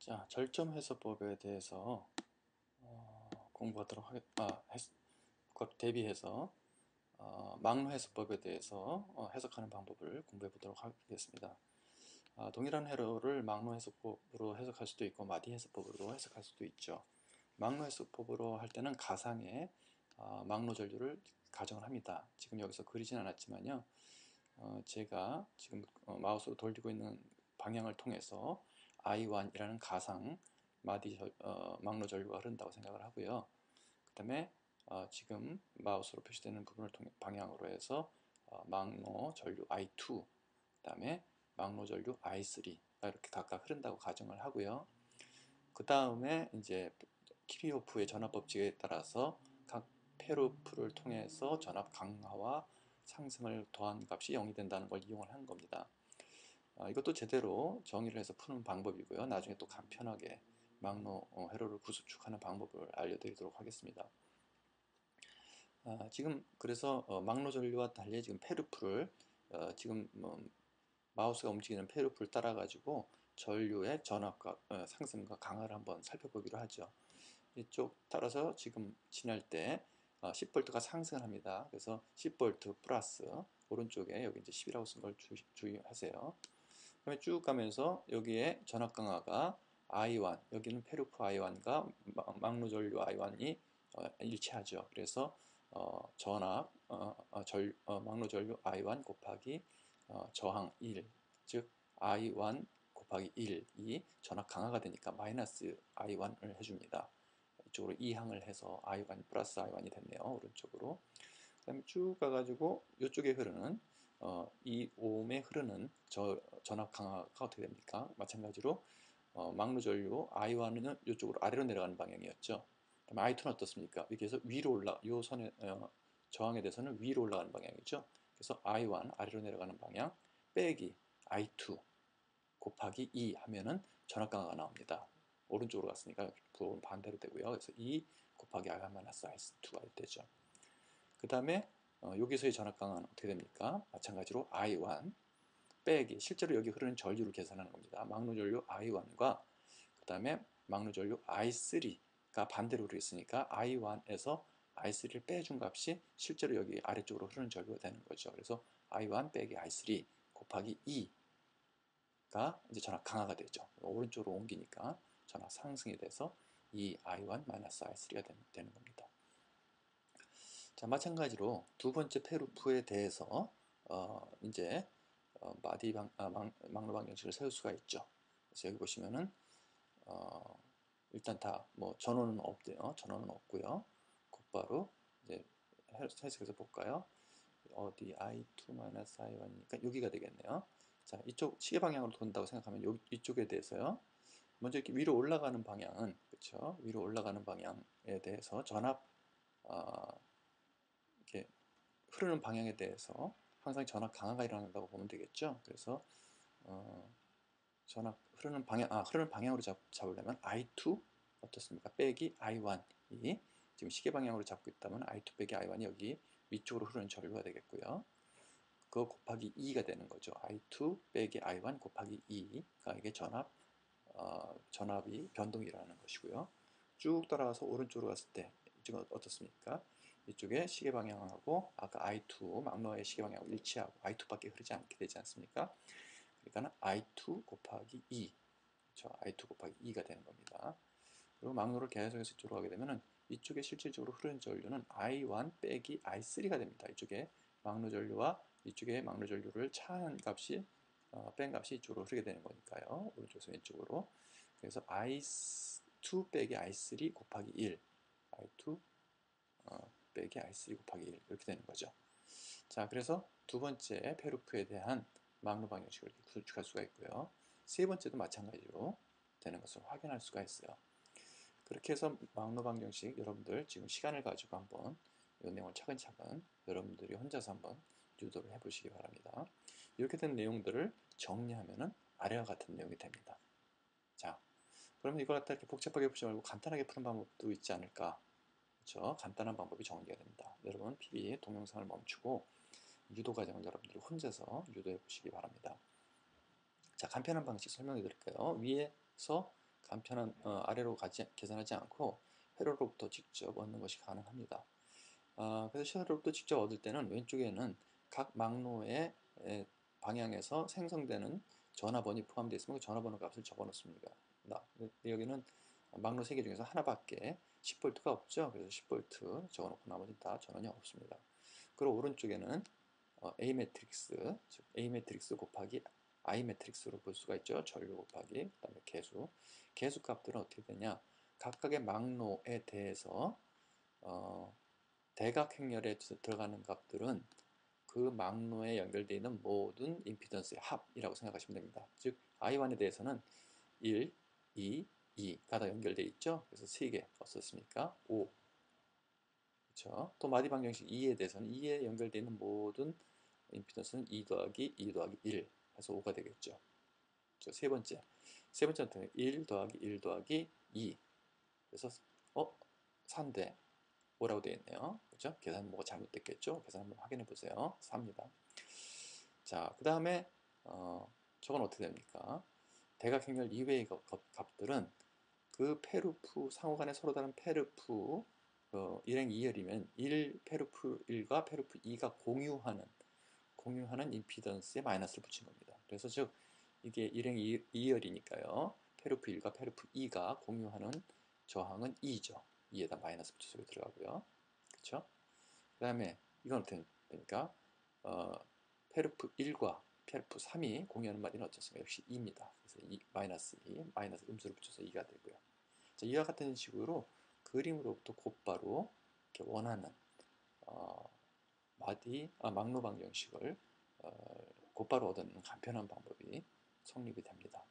자, 절점 해소법에 대해서 공부하도록 대비해서 막로 해소법에 대해서 해석하는 방법을 공부해 보도록 하겠습니다. 동일한 회로를 막로 해소법으로 해석할 수도 있고 마디 해소법으로 해석할 수도 있죠. 막로 해소법으로 할 때는 가상의 막로 전류를 가정을 합니다. 지금 여기서 그리진 않았지만요. 제가 지금 마우스로 돌리고 있는 방향을 통해서 I1이라는 가상 막로 전류가 흐른다고 생각을 하고요. 그 다음에 지금 마우스로 표시되는 부분을 통해 방향으로 해서 막로 전류 I2, 그 다음에 막로 전류 I3가 이렇게 각각 흐른다고 가정을 하고요. 그 다음에 이제 키리호프의 전압 법칙에 따라서 각 페루프를 통해서 전압 강화와 상승을 더한 값이 0이 된다는 걸 이용을 한 겁니다. 이것도 제대로 정의를 해서 푸는 방법이고요. 나중에 또 간편하게 막로 회로를 구수축하는 방법을 알려드리도록 하겠습니다. 지금 그래서 막로 전류와 달리 지금 페루프를 지금 마우스가 움직이는 페루프를 따라 가지고 전류의 전압과 상승과 강화를 한번 살펴보기로 하죠. 이쪽 따라서 지금 지날 때 10V가 상승을 합니다. 그래서 10V 플러스 오른쪽에 여기 이제 10이라고 쓴 걸 주의하세요. 그다음에 쭉 가면서 여기에 전압 강화가 I1, 여기는 페루프 I1과 막로 전류 I1이 일치하죠. 그래서 막로 전류 I1 곱하기 저항 1, 즉 I1 곱하기 1이 전압 강화가 되니까 마이너스 I1을 해줍니다. 이쪽으로 2항을 해서 I1 플러스 I1이 됐네요. 오른쪽으로. 그 다음에 쭉 가가지고 이쪽에 흐르는 이 오음에 흐르는 전압 강화가 어떻게 됩니까? 마찬가지로 막루 전류 I1은 이쪽으로 아래로 내려가는 방향이었죠. 그럼 I2는 어떻습니까? 이렇게 해서 위로 이 선의 저항에 대해서는 위로 올라가는 방향이죠. 그래서 I1 아래로 내려가는 방향 빼기 I2 곱하기 2 하면은 전압 강화가 나옵니다. 오른쪽으로 갔으니까 부호는 반대로 되고요. 그래서 2 곱하기 I1-I2가 되죠. 그 다음에 여기서의 전압 강화는 어떻게 됩니까? 마찬가지로 I1 빼기 실제로 여기 흐르는 전류를 계산하는 겁니다. 막루 전류 I1과 그 다음에 막루 전류 I3가 반대로 흐르겠으니까 I1에서 I3를 빼준 값이 실제로 여기 아래쪽으로 흐르는 전류가 되는 거죠. 그래서 I1 빼기 I3 곱하기 2가 이제 전압 강화가 되죠. 오른쪽으로 옮기니까 전압 상승이 돼서 이 I1-I3가 되는 겁니다. 자, 마찬가지로 두 번째 페루프에 대해서 이제 막로 방정식을 세울 수가 있죠. 그래서 여기 보시면은 일단 다 뭐 전원은 없대요. 전원은 없고요. 곧바로 이제 해석해서 볼까요? 어디 I2-I1이니까 여기가 되겠네요. 자, 이쪽 시계 방향으로 돈다고 생각하면 이쪽에 대해서요. 먼저 이렇게 위로 올라가는 방향은 그렇죠. 위로 올라가는 방향에 대해서 전압 이렇게 흐르는 방향에 대해서 항상 전압 강화가 일어난다고 보면 되겠죠. 그래서 전압 흐르는 방향으로 잡으려면 I2 어떻습니까? 빼기 I1이 지금 시계 방향으로 잡고 있다면 I2 빼기 I1이 여기 위쪽으로 흐르는 전류가 되겠고요. 그거 곱하기 2가 되는 거죠. I2 빼기 I1 곱하기 2가 이게 전압이 변동이 일어나는 것이고요. 쭉 따라가서 오른쪽으로 갔을 때 이쪽은 어떻습니까? 이쪽에 시계 방향하고 아까 I2 막로의 시계 방향하고 일치하고 I2밖에 흐르지 않게 되지 않습니까? 그러니까 I2 곱하기 2 그렇죠? I2 곱하기 2가 되는 겁니다. 그리고 막로를 계속해서 이쪽으로 가게 되면은 이쪽에 실질적으로 흐르는 전류는 I1 빼기 I3가 됩니다. 이쪽에 막로 전류와 이쪽에 막로 전류를 차한 값이 뺀 값이 이쪽으로 흐르게 되는 거니까요. 오른쪽에서 왼쪽으로. 그래서 I2 빼기 I3 곱하기 1 I2 빼기 I3 곱하기 1 이렇게 되는 거죠. 자, 그래서 두 번째 페루프에 대한 막로 방정식을 구축할 수가 있고요. 세 번째도 마찬가지로 되는 것을 확인할 수가 있어요. 그렇게 해서 막로 방정식 여러분들 지금 시간을 가지고 한번 이 내용을 차근차근 여러분들이 혼자서 한번 유도를 해보시기 바랍니다. 이렇게 된 내용들을 정리하면은 아래와 같은 내용이 됩니다. 자, 그러면 이걸 갖다 이렇게 복잡하게 푸지 말고 간단하게 푸는 방법도 있지 않을까? 그렇죠? 간단한 방법이 정리가 됩니다. 여러분 PB 동영상을 멈추고 유도 과정을 여러분들이 혼자서 유도해 보시기 바랍니다. 자, 간편한 방식 설명해 드릴게요. 위에서 간편한 아래로 계산하지 않고 회로로부터 직접 얻는 것이 가능합니다. 그래서 회로로부터 직접 얻을 때는 왼쪽에는 각 막로의 방향에서 생성되는 전화번이 포함되어 있으면 그 전화번호 값을 적어 놓습니다. 여기는 막로 3개 중에서 하나밖에 10V가 없죠. 그래서 10V 적어놓고 나머지는 다 전원이 없습니다. 그리고 오른쪽에는 A 매트릭스, 즉 A 매트릭스 곱하기 I 매트릭스로 볼 수가 있죠. 전류 곱하기 그다음에 개수. 개수 값들은 어떻게 되냐? 각각의 막로에 대해서 대각 행렬에 들어가는 값들은 그 막로에 연결되어 있는 모든 임피던스의 합이라고 생각하시면 됩니다. 즉 I1에 대해서는 1, 2, 2가 다 연결되어 있죠. 그래서 3개 없었으니까 5. 그렇죠. 또 마디 방정식 2에 대해서는 2에 연결되어 있는 모든 임피던스는 2 더하기 2 더하기 1 해서 5가 되겠죠. 세 번째는 1 더하기 1 더하기 2. 그래서 3대 5라고 되어 있네요. 그렇죠? 계산 뭐가 잘못됐겠죠? 계산 한번 확인해 보세요. 4입니다. 자, 그 다음에 저건 어떻게 됩니까? 대각행렬 이외의 값들은 그 페루프 상호간에 서로 다른 페루프 일행 2열이면 1 페루프 1과 페루프 2가 공유하는 임피던스에 마이너스를 붙인 겁니다. 그래서 즉 이게 일행 2열이니까요. 페루프 1과 페루프 2가 공유하는 저항은 2죠. 2에다 마이너스 붙여서 들어가고요. 그렇죠? 그 다음에 이건 어떻게 됩니까? 페루프 1과 페루프 3이 공유하는 마디는 어떻습니까? 역시 2입니다. 그래서 마이너스 2, 마이너스 음수를 붙여서 2가 되고요. 자, 이와 같은 식으로 그림으로부터 곧바로 이렇게 원하는 막로 방정식을 곧바로 얻는 간편한 방법이 성립이 됩니다.